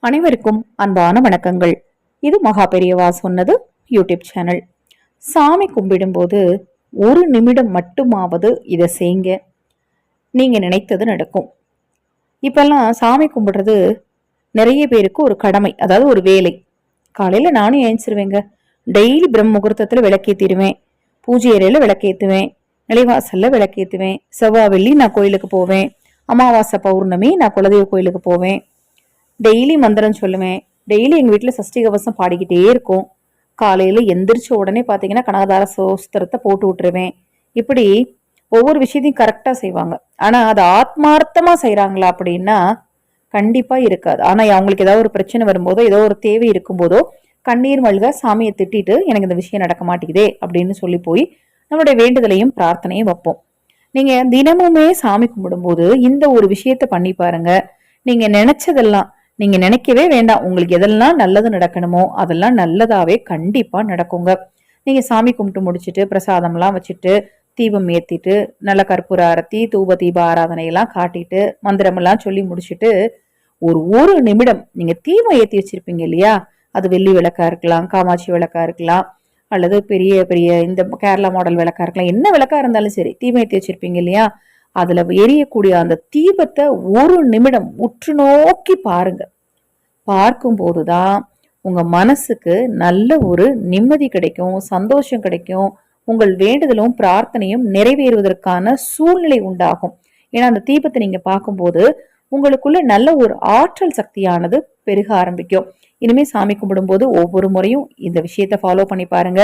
அனைவருக்கும் அன்பான வணக்கங்கள். இது மகா பெரியவா சொன்னது யூடியூப் சேனல். சாமி கும்பிடும்போது ஒரு நிமிடம் மட்டுமாவது இதை செய்யுங்க, நீங்க நினைத்தது நடக்கும். இப்பெல்லாம் சாமி கும்பிடுறது நிறைய பேருக்கு ஒரு கடமை, அதாவது ஒரு வேலை. காலையில நானும் ஏஞ்சிருவேங்க. டெய்லி பிரம்ம முகூர்த்தத்துல விளக்கேத்திடுவேன், பூஜை அறையில விளக்கேத்துவேன், நிலைவாசல்ல விளக்கேத்துவேன். செவ்வாய் வெள்ளி நான் கோயிலுக்கு போவேன், அமாவாசை பௌர்ணமி நான் குலதெய்வ கோயிலுக்கு போவேன். டெய்லி மந்திரம் சொல்லுவேன். டெய்லி எங்க வீட்டுல சஷ்டி கவசம் பாடிக்கிட்டே இருக்கும். காலையில எந்திரிச்ச உடனே பாத்தீங்கன்னா கனகதார சோஸ்திரத்தை போட்டு விட்டுருவேன். இப்படி ஒவ்வொரு விஷயத்தையும் கரெக்டா செய்வாங்க. ஆனா அது ஆத்மார்த்தமா செய்யறாங்களா அப்படின்னா கண்டிப்பா இருக்காது. ஆனா அவங்களுக்கு ஏதாவது ஒரு பிரச்சனை வரும்போதோ ஏதோ ஒரு தேவை இருக்கும்போதோ கண்ணீர் மல்க சாமியை திட்டிட்டு எனக்கு இந்த விஷயம் நடக்க மாட்டேங்குதே அப்படின்னு சொல்லி போய் நம்மளுடைய வேண்டுதலையும் பிரார்த்தனையும் வைப்போம். நீங்க தினமுமே சாமி கும்பிடும்போது இந்த ஒரு விஷயத்த பண்ணி பாருங்க. நீங்க நினைச்சதெல்லாம், நீங்க நினைக்கவே வேண்டாம், உங்களுக்கு எதெல்லாம் நல்லது நடக்கணுமோ அதெல்லாம் நல்லதாவே கண்டிப்பா நடக்குங்க. நீங்க சாமி கும்பிட்டு முடிச்சுட்டு பிரசாதம் எல்லாம் வச்சுட்டு தீபம் ஏத்திட்டு நல்ல கற்பூர ஆரத்தி தூப தீப ஆராதனை எல்லாம் காட்டிட்டு மந்திரம் எல்லாம் சொல்லி முடிச்சுட்டு ஒரு நிமிடம் நீங்க தீபம் ஏத்தி வச்சிருப்பீங்க இல்லையா, அது வெள்ளி விளக்கா இருக்கலாம், காமாட்சி விளக்கா இருக்கலாம், அல்லது பெரிய பெரிய இந்த கேரளா மாடல் விளக்கா இருக்கலாம், என்ன விளக்கா இருந்தாலும் சரி தீபம் ஏத்தி வச்சிருப்பீங்க இல்லையா, அதுல எரியக்கூடிய அந்த தீபத்தை ஒரு நிமிடம் உற்று நோக்கி பாருங்க. பார்க்கும்போதுதான் உங்க மனசுக்கு நல்ல ஒரு நிம்மதி கிடைக்கும், சந்தோஷம் கிடைக்கும், உங்கள் வேண்டுதலும் பிரார்த்தனையும் நிறைவேறுவதற்கான சூழ்நிலை உண்டாகும். ஏன்னா அந்த தீபத்தை நீங்க பார்க்கும்போது உங்களுக்குள்ள நல்ல ஒரு ஆற்றல் சக்தியானது பெருக ஆரம்பிக்கும். இனிமே சாமி கும்பிடும்போது ஒவ்வொரு முறையும் இந்த விஷயத்த ஃபாலோ பண்ணி பாருங்க.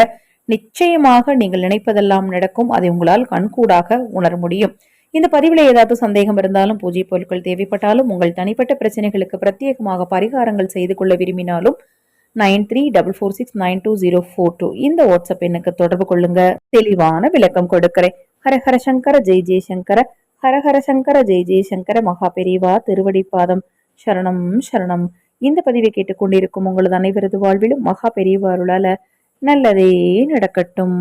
நிச்சயமாக நீங்கள் நினைப்பதெல்லாம் நடக்கும். அதை உங்களால் கண்கூடாக உணர முடியும். இந்த பதிவுல ஏதாவது சந்தேகம் இருந்தாலும், பூஜை பொருட்கள் தேவைப்பட்டாலும், உங்கள் தனிப்பட்ட பிரச்சனைகளுக்கு பிரத்யேகமாக பரிகாரங்கள் செய்து கொள்ள விரும்பினாலும் 9344692042 இந்த வாட்ஸ்அப் எண்ணுக்கு தொடர்பு கொள்ளுங்க. தெளிவான விளக்கம் கொடுக்கிறேன். ஹரஹர சங்கர ஜெய் ஜெய்சங்கர, ஹரஹர சங்கர ஜெய் ஜெய்சங்கர. மகா பெரிவா திருவடிப்பாதம் சரணம் சரணம். இந்த பதிவை கேட்டுக்கொண்டிருக்கும் உங்களது அனைவரது வாழ்விலும் மகா பெரியவா அருளால நல்லதே நடக்கட்டும்.